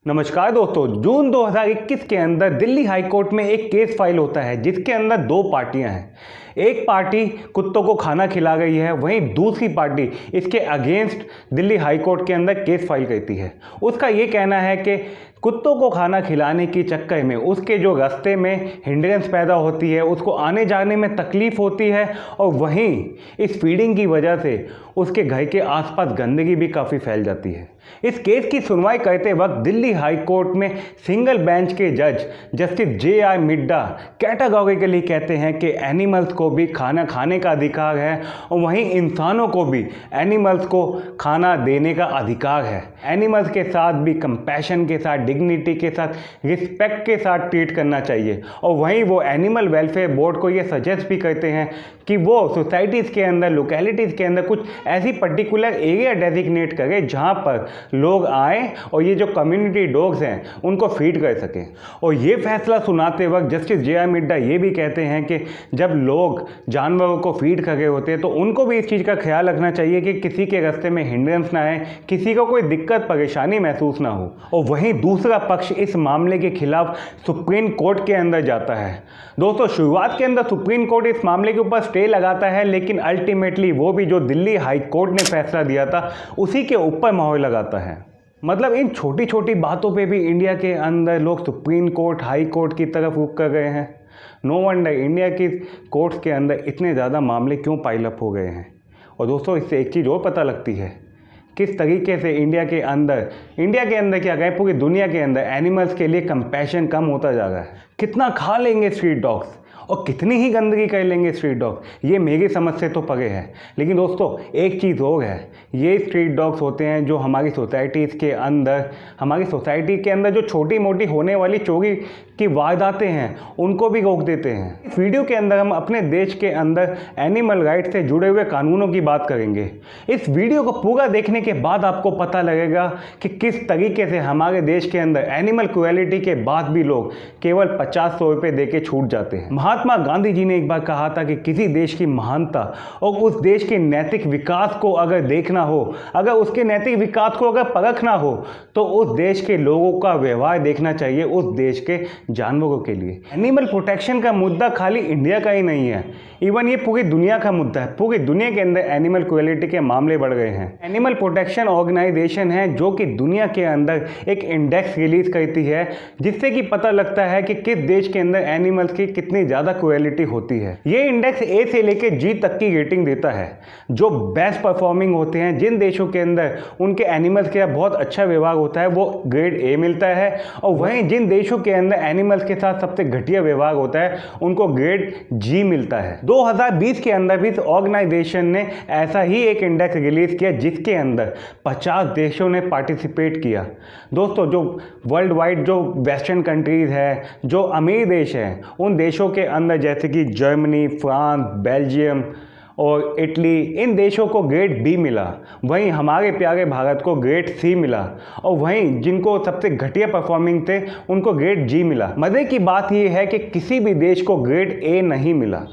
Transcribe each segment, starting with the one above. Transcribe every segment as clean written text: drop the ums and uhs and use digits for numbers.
नमस्कार दोस्तों। जून 2021 के अंदर दिल्ली हाई कोर्ट में एक केस फाइल होता है जिसके अंदर दो पार्टियां हैं। एक पार्टी कुत्तों को खाना खिला गई है, वहीं दूसरी पार्टी इसके अगेंस्ट दिल्ली हाई कोर्ट के अंदर केस फाइल करती है। उसका ये कहना है कि कुत्तों को खाना खिलाने के चक्कर में उसके जो रास्ते में हिंड्रेंस पैदा होती है, उसको आने जाने में तकलीफ होती है और वहीं इस फीडिंग की वजह से उसके घर के आसपास गंदगी भी काफ़ी फैल जाती है। इस केस की सुनवाई करते वक्त दिल्ली हाई कोर्ट में सिंगल बेंच के जज जस्टिस J.R. मिड्डा कैटेगोरिकली कहते हैं कि एनिमल्स को भी खाना खाने का अधिकार है और वहीं इंसानों को भी एनिमल्स को खाना देने का अधिकार है। एनिमल्स के साथ भी कंपैशन के साथ, डिग्निटी के साथ, रिस्पेक्ट के साथ ट्रीट करना चाहिए। और वहीं वो एनिमल वेलफेयर बोर्ड को ये सजेस्ट भी करते हैं कि वो सोसाइटीज़ के अंदर, लोकेलिटीज़ के अंदर कुछ ऐसी पर्टिकुलर एरिया डेजिग्नेट करे जहाँ पर लोग आएँ और ये जो कम्युनिटी डॉग्स हैं उनको फीड कर सकें। और ये फैसला सुनाते वक्त जस्टिस J.R. मिड्डा ये भी कहते हैं कि जब लोग जानवरों को फीड कर रहे होते हैं तो उनको भी इस चीज़ का ख्याल रखना चाहिए कि किसी के रास्ते में हिंड्रेंस ना आए, किसी को कोई दिक्कत परेशानी महसूस ना हो। और वहीं दूसरा पक्ष इस मामले के खिलाफ सुप्रीम कोर्ट के अंदर जाता है। दोस्तों, शुरुआत के अंदर सुप्रीम कोर्ट इस मामले के ऊपर स्टे लगाता है, लेकिन अल्टीमेटली वो भी जो दिल्ली हाई कोर्ट ने फैसला दिया था उसी के ऊपर मोहर लगाता है। मतलब इन छोटी छोटी बातों पे भी इंडिया के अंदर लोग सुप्रीम कोर्ट, हाई कोर्ट की तरफ रुख कर गए हैं। नो वंडर इंडिया की कोर्ट्स के अंदर इतने ज़्यादा मामले क्यों पाइल अप हो गए हैं। और दोस्तों, इससे एक चीज़ और पता लगती है किस तरीके से इंडिया के अंदर क्या कहें, पूरी दुनिया के अंदर एनिमल्स के लिए कंपैशन कम होता जा रहा है। कितना खा लेंगे स्ट्रीट डॉग्स और कितनी ही गंदगी कर लेंगे स्ट्रीट डॉग्स, ये मेरी समझ से तो परे है। लेकिन दोस्तों, एक चीज़ और है, ये स्ट्रीट डॉग्स होते हैं जो हमारी सोसाइटीज़ के अंदर, हमारी सोसाइटी के अंदर जो छोटी मोटी होने वाली चोरी की वारदातें हैं उनको भी रोक देते हैं। इस वीडियो के अंदर हम अपने देश के अंदर एनिमल राइट्स से जुड़े हुए कानूनों की बात करेंगे। इस वीडियो को पूरा देखने के बाद आपको पता लगेगा कि किस तरीके से हमारे देश के अंदर एनिमल क्रुएलिटी के बाद भी लोग केवल 50-100 रुपये दे के छूट जाते हैं। महात्मा गांधी जी ने एक बार कहा था कि किसी देश की महानता और उस देश के नैतिक विकास को अगर देखना हो, अगर उसके नैतिक विकास को अगर परखना हो, तो उस देश के लोगों का व्यवहार देखना चाहिए उस देश के जानवरों के लिए। एनिमल प्रोटेक्शन का मुद्दा खाली इंडिया का ही नहीं है, इवन ये पूरी दुनिया का मुद्दा है। पूरी दुनिया के अंदर एनिमल क्रुएलिटी के मामले बढ़ गए हैं। एनिमल प्रोटेक्शन ऑर्गेनाइजेशन है जो कि दुनिया के अंदर एक इंडेक्स रिलीज करती है जिससे कि पता लगता है कि किस देश के अंदर एनिमल्स की कितनी ज़्यादा क्रुएलिटी होती है। ये इंडेक्स ए से लेके जी तक की रेटिंग देता है। जो बेस्ट परफॉर्मिंग होते हैं, जिन देशों के अंदर उनके एनिमल्स के साथ बहुत अच्छा व्यवहार होता है, वो ग्रेड ए मिलता है। और वहीं जिन देशों के अंदर एनिमल्स के साथ सबसे घटिया व्यवहार होता है उनको ग्रेड जी मिलता है। 2020 के अंदर भी इस ऑर्गेनाइजेशन ने ऐसा ही एक इंडेक्स रिलीज किया जिसके अंदर 50 देशों ने पार्टिसिपेट किया। दोस्तों, जो वर्ल्ड वाइड जो वेस्टर्न कंट्रीज है, जो अमीर देश हैं, उन देशों के अंदर जैसे कि जर्मनी, फ्रांस, बेल्जियम और इटली, इन देशों को ग्रेड बी मिला। वहीं हमारे प्यारे भारत को ग्रेड सी मिला और वहीं जिनको सबसे घटिया परफॉर्मिंग थे उनको ग्रेड जी मिला। मज़े की बात यह है कि किसी भी देश को ग्रेड ए नहीं मिला।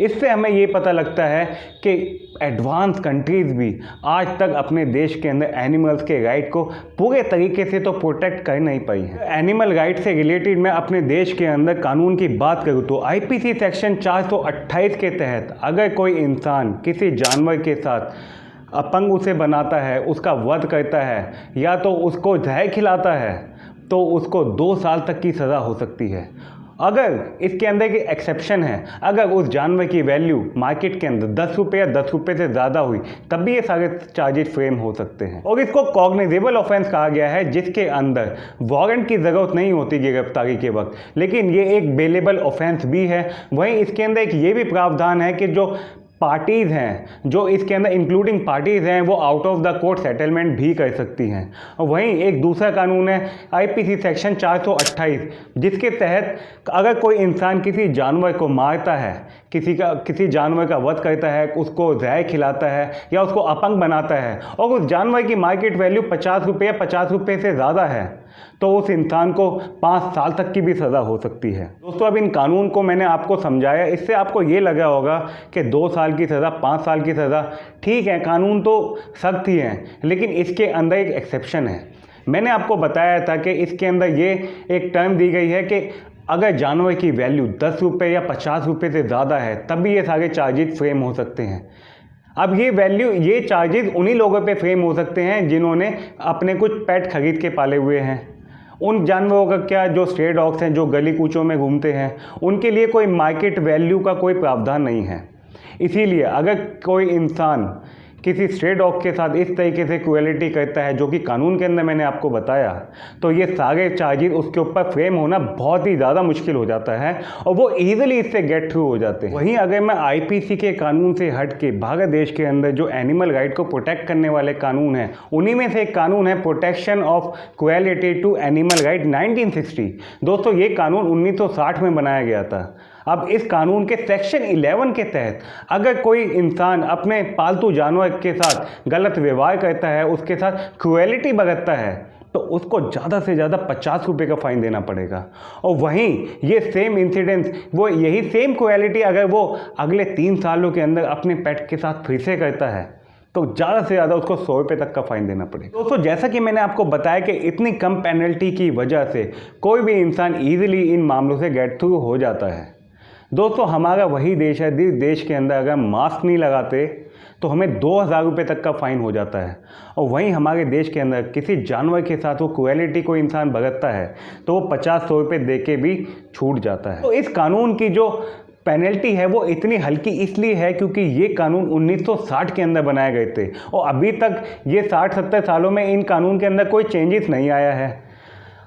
इससे हमें ये पता लगता है कि एडवांस कंट्रीज़ भी आज तक अपने देश के अंदर एनिमल्स के राइट को पूरे तरीके से तो प्रोटेक्ट कर नहीं पाई है। एनिमल राइट से रिलेटेड मैं अपने देश के अंदर कानून की बात करूँ तो IPC सेक्शन 428 के तहत अगर कोई इंसान किसी जानवर के साथ अपंग उसे बनाता है, उसका वध करता है या तो उसको जहर खिलाता है, तो उसको 2 साल तक की सज़ा हो सकती है। अगर इसके अंदर एक एक्सेप्शन है, अगर उस जानवर की वैल्यू मार्केट के अंदर 10 रुपये या 10 रुपये से ज़्यादा हुई तब भी ये सारे चार्जेस फ्रेम हो सकते हैं। और इसको कॉग्निजेबल ऑफेंस कहा गया है जिसके अंदर वारंट की ज़रूरत नहीं होती गिरफ्तारी के वक्त, लेकिन ये एक बेलेबल ऑफेंस भी है। वहीं इसके अंदर एक ये भी प्रावधान है कि जो पार्टीज़ हैं, जो इसके अंदर इंक्लूडिंग पार्टीज़ हैं, वो out of the court settlement भी कर सकती हैं। और वहीं एक दूसरा कानून है IPC सेक्शन 428 जिसके तहत अगर कोई इंसान किसी जानवर को मारता है, किसी जानवर का वध करता है, उसको जहर खिलाता है या उसको अपंग बनाता है और उस जानवर की मार्केट वैल्यू 50 रुपये या 50 रुपये से ज़्यादा है, तो उस इंसान को 5 साल तक की भी सज़ा हो सकती है। दोस्तों, अब इन कानून को मैंने आपको समझाया, इससे आपको ये लगा होगा कि 2 साल की सज़ा, 5 साल की सज़ा, ठीक है, कानून तो सख्त ही हैं, लेकिन इसके अंदर एक एक्सेप्शन है। मैंने आपको बताया था कि इसके अंदर ये एक टर्म दी गई है कि अगर जानवर की वैल्यू 10 रुपये या 50 रुपये से ज़्यादा है तभी ये सारे चार्जेस फ्रेम हो सकते हैं। अब ये चार्जेस उन्हीं लोगों पे फ्रेम हो सकते हैं जिन्होंने अपने कुछ पेट खरीद के पाले हुए हैं। उन जानवरों का क्या, जो स्ट्रे डॉग्स हैं जो गली कूचों में घूमते हैं, उनके लिए कोई मार्केट वैल्यू का कोई प्रावधान नहीं है। इसीलिए अगर कोई इंसान किसी स्ट्रे डॉग के साथ इस तरीके से क्रुएलिटी करता है, जो कि कानून के अंदर मैंने आपको बताया, तो ये सारे चार्जेस उसके ऊपर फ्रेम होना बहुत ही ज़्यादा मुश्किल हो जाता है और वो ईजिली इससे गेट थ्रू हो जाते हैं। वहीं अगर मैं आईपीसी के कानून से हट के भारत देश के अंदर जो एनिमल राइट को प्रोटेक्ट करने वाले कानून हैं, उन्हीं में से एक कानून है protection of cruelty to animal right 1960। दोस्तों, ये कानून 1960 में बनाया गया था। अब इस कानून के सेक्शन 11 के तहत अगर कोई इंसान अपने पालतू जानवर के साथ गलत व्यवहार करता है, उसके साथ क्रुएलिटी बरतता है, तो उसको ज़्यादा से ज़्यादा 50 रुपये का फ़ाइन देना पड़ेगा। और वहीं ये सेम इंसिडेंस, वो यही सेम क्रुएलिटी अगर वो अगले 3 सालों के अंदर अपने पेट के साथ फिर से करता है, तो ज़्यादा से ज़्यादा उसको 100 रुपये तक का फ़ाइन देना पड़ेगा। दोस्तों, जैसा कि मैंने आपको बताया कि इतनी कम पेनल्टी की वजह से कोई भी इंसान ईजिली इन मामलों से गेट थ्रू हो जाता है। दोस्तों, हमारा वही देश है जिस देश के अंदर अगर मास्क नहीं लगाते तो हमें 2000 रुपये तक का फ़ाइन हो जाता है। और वहीं हमारे देश के अंदर किसी जानवर के साथ वो क्रुएलिटी को इंसान बरतता है तो वो 50-100 रुपये दे के भी छूट जाता है। तो इस कानून की जो पेनल्टी है वो इतनी हल्की इसलिए है क्योंकि ये कानून 1960 के अंदर बनाए गए थे और अभी तक ये 60-70 सालों में इन कानून के अंदर कोई चेंजेस नहीं आया है।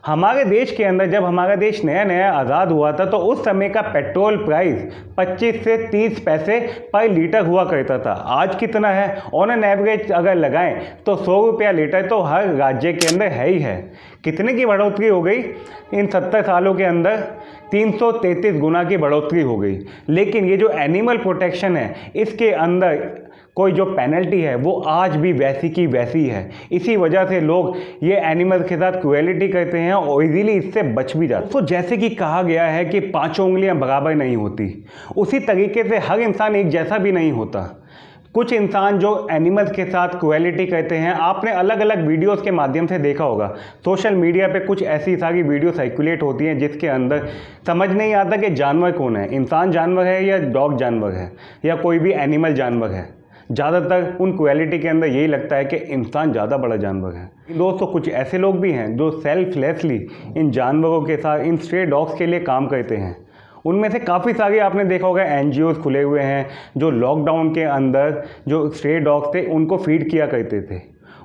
हमारे देश के अंदर जब हमारा देश नया नया आज़ाद हुआ था तो उस समय का पेट्रोल प्राइस 25 से 30 पैसे पर लीटर हुआ करता था। आज कितना है? ऑन एन एवरेज अगर लगाएं तो 100 रुपया लीटर तो हर राज्य के अंदर है ही है। कितने की बढ़ोतरी हो गई इन 70 सालों के अंदर? 333 गुना की बढ़ोतरी हो गई। लेकिन ये जो एनिमल प्रोटेक्शन है, इसके अंदर कोई जो पेनल्टी है वो आज भी वैसी की वैसी है। इसी वजह से लोग ये एनिमल के साथ क्रुएलिटी करते हैं और इजीली इससे बच भी जाते हैं। तो जैसे कि कहा गया है कि 5 उंगलियां बराबर नहीं होती, उसी तरीके से हर इंसान एक जैसा भी नहीं होता। कुछ इंसान जो एनिमल्स के साथ क्रुएलिटी करते हैं, आपने अलग अलग वीडियोस के माध्यम से देखा होगा। सोशल मीडिया पे कुछ ऐसी सारी वीडियो सर्कुलेट होती हैं जिसके अंदर समझ नहीं आता कि जानवर कौन है, इंसान जानवर है या डॉग जानवर है या कोई भी एनिमल जानवर है। ज़्यादातर उन क्रुएलिटी के अंदर यही लगता है कि इंसान ज़्यादा बड़ा जानवर है। दोस्तों, कुछ ऐसे लोग भी हैं जो सेल्फलेसली इन जानवरों के साथ, इन स्ट्रे डॉग्स के लिए काम करते हैं। उनमें से काफ़ी सारे आपने देखा होगा एनजीओज खुले हुए हैं जो लॉकडाउन के अंदर जो स्ट्रे डॉग्स थे उनको फीड किया करते थे।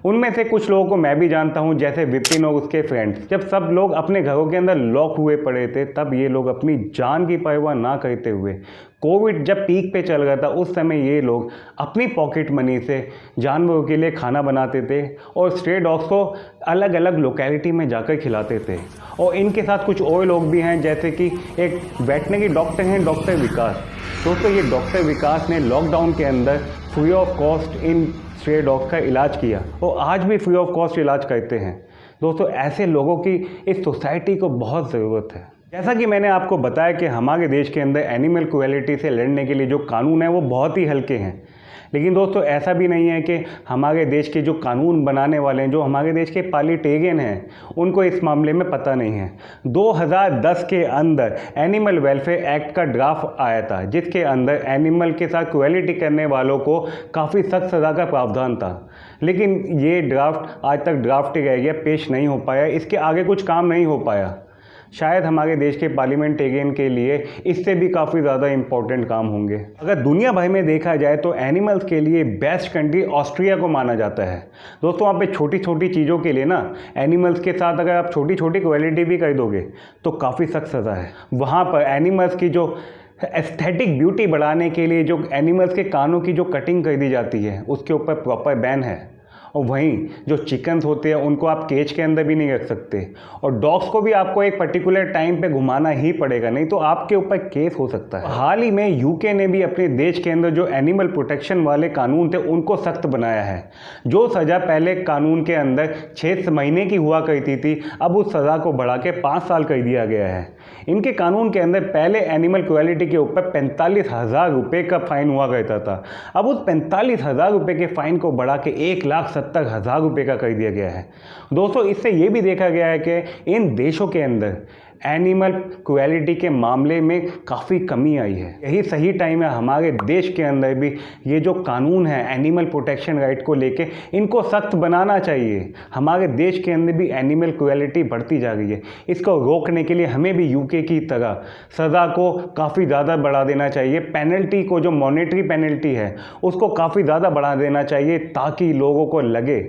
उनमें से कुछ लोगों को मैं भी जानता हूं, जैसे विपिन और उसके फ्रेंड्स। जब सब लोग अपने घरों के अंदर लॉक हुए पड़े थे तब ये लोग अपनी जान की परवाह ना करते हुए, कोविड जब पीक पे चल रहा था उस समय ये लोग अपनी पॉकेट मनी से जानवरों के लिए खाना बनाते थे और स्ट्रे डॉग्स को अलग अलग लोकेलिटी में जाकर खिलाते थे। और इनके साथ कुछ और लोग भी हैं, जैसे कि एक वेटनरी डॉक्टर हैं, डॉक्टर विकास। दोस्तों, ये डॉक्टर विकास ने लॉकडाउन के अंदर free of cost in stray dog का इलाज किया और आज भी फ्री ऑफ कॉस्ट इलाज करते हैं। दोस्तों, ऐसे लोगों की इस सोसाइटी को बहुत ज़रूरत है। जैसा कि मैंने आपको बताया कि हमारे देश के अंदर एनिमल क्रुएलिटी से लड़ने के लिए जो कानून है वो बहुत ही हल्के हैं। लेकिन दोस्तों, ऐसा भी नहीं है कि हमारे देश के जो कानून बनाने वाले हैं, जो हमारे देश के पार्लिटेरियन हैं, उनको इस मामले में पता नहीं है। 2010 के अंदर एनिमल वेलफेयर एक्ट का ड्राफ्ट आया था जिसके अंदर एनिमल के साथ क्रुएलिटी करने वालों को काफ़ी सख्त सज़ा का प्रावधान था। लेकिन ये ड्राफ्ट आज तक ड्राफ्ट ही रह गया, पेश नहीं हो पाया, इसके आगे कुछ काम नहीं हो पाया। शायद हमारे देश के पार्लियामेंटेरियन के लिए इससे भी काफ़ी ज़्यादा इम्पोर्टेंट काम होंगे। अगर दुनिया भर में देखा जाए तो एनिमल्स के लिए बेस्ट कंट्री ऑस्ट्रिया को माना जाता है। दोस्तों, वहाँ पे छोटी छोटी चीज़ों के लिए ना, एनिमल्स के साथ अगर आप छोटी छोटी क्रुएलिटी भी कर दोगे तो काफ़ी सख्त सज़ा है। वहाँ पर एनिमल्स की जो एस्थेटिक ब्यूटी बढ़ाने के लिए जो एनिमल्स के कानों की जो कटिंग कर दी जाती है उसके ऊपर प्रॉपर बैन है। और वहीं जो चिकन्स होते हैं उनको आप केज के अंदर भी नहीं रख सकते और डॉग्स को भी आपको एक पर्टिकुलर टाइम पे घुमाना ही पड़ेगा, नहीं तो आपके ऊपर केस हो सकता है। हाल ही में यूके ने भी अपने देश के अंदर जो एनिमल प्रोटेक्शन वाले कानून थे उनको सख्त बनाया है। जो सज़ा पहले कानून के अंदर 6 महीने की हुआ करती थी, अब उस सज़ा को बढ़ा के 5 साल कर दिया गया है। इनके कानून के अंदर पहले एनिमल क्रुएलिटी के ऊपर 45,000 रुपये का फ़ाइन हुआ करता था। अब उस 45,000 रुपये के फ़ाइन को बढ़ा के 1,70,000 70,000 रुपये का कर दिया गया है। दोस्तों, इससे ये भी देखा गया है कि इन देशों के अंदर एनिमल क्रुएल्टी के मामले में काफ़ी कमी आई है। यही सही टाइम है हमारे देश के अंदर भी ये जो कानून है एनिमल प्रोटेक्शन राइट को लेके, इनको सख्त बनाना चाहिए। हमारे देश के अंदर भी एनिमल क्रुएल्टी बढ़ती जा रही है। इसको रोकने के लिए हमें भी यूके की तरह सज़ा को काफ़ी ज़्यादा बढ़ा देना चाहिए। पेनल्टी को, जो मॉनेटरी पेनल्टी है, उसको काफ़ी ज़्यादा बढ़ा देना चाहिए, ताकि लोगों को लगे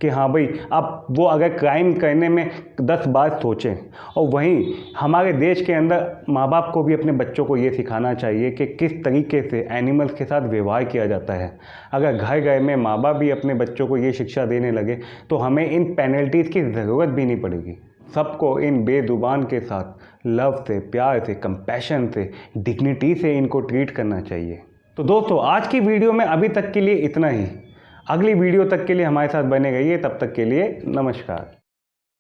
कि हाँ भाई, अब वो अगर क्राइम करने में 10 बार सोचें। और वहीं हमारे देश के अंदर माँ बाप को भी अपने बच्चों को ये सिखाना चाहिए कि किस तरीके से एनिमल्स के साथ व्यवहार किया जाता है। अगर घर घर में माँ बाप भी अपने बच्चों को ये शिक्षा देने लगे तो हमें इन पेनल्टीज़ की ज़रूरत भी नहीं पड़ेगी। सबको इन बेजुबान के साथ लव से, प्यार से, कंपैशन से, डिग्निटी से इनको ट्रीट करना चाहिए। तो दोस्तों, आज की वीडियो में अभी तक के लिए इतना ही। अगली वीडियो तक के लिए हमारे साथ बने रहिए। तब तक के लिए नमस्कार।